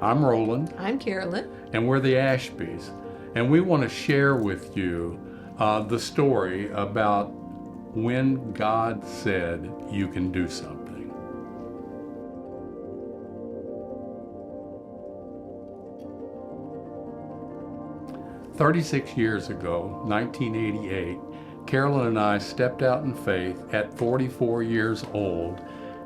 I'm Roland, I'm Carolyn. and we're the Ashbys. And we want to share with you the story about when God said you can do something. 36 years ago, 1988, Carolyn and I stepped out in faith at 44 years old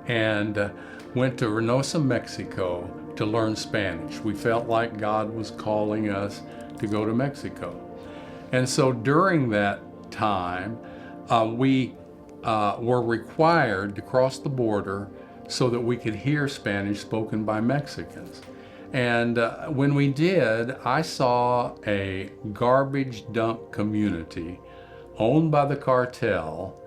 and went to Reynosa, Mexico to learn Spanish. We felt like God was calling us to go to Mexico. And so during that time, we were required to cross the border so that we could hear Spanish spoken by Mexicans. And when we did, I saw a garbage dump community owned by the cartel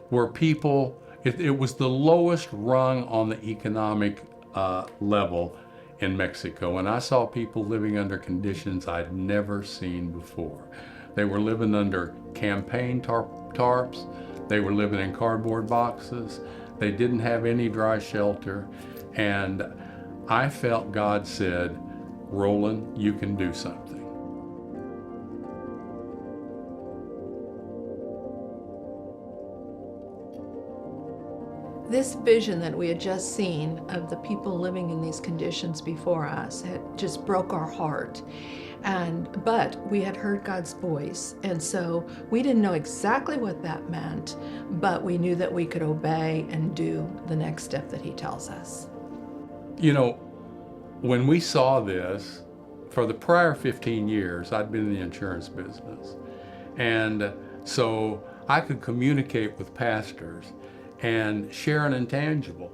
where people, it was the lowest rung on the economic level in Mexico. And I saw people living under conditions I'd never seen before. They were living under campaign tarps. They were living in cardboard boxes. They didn't have any dry shelter. And I felt God said, Roland, you can do something. This vision that we had just seen of the people living in these conditions before us had just broke our heart. But we had heard God's voice, and so we didn't know exactly what that meant, but we knew that we could obey and do the next step that He tells us. You know, when we saw this, for the prior 15 years, I'd been in the insurance business. And so I could communicate with pastors and share an intangible.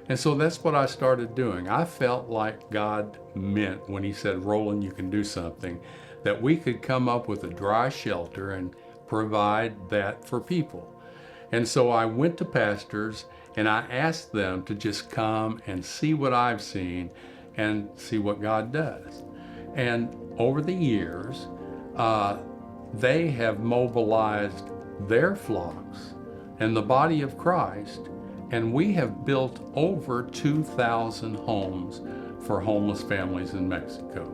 And so that's what I started doing. I felt like God meant when He said, Roland, you can do something, that we could come up with a dry shelter and provide that for people. And so I went to pastors and I asked them to just come and see what I've seen and see what God does. And over the years, they have mobilized their flocks and the body of Christ, and we have built over 2,000 homes for homeless families in Mexico.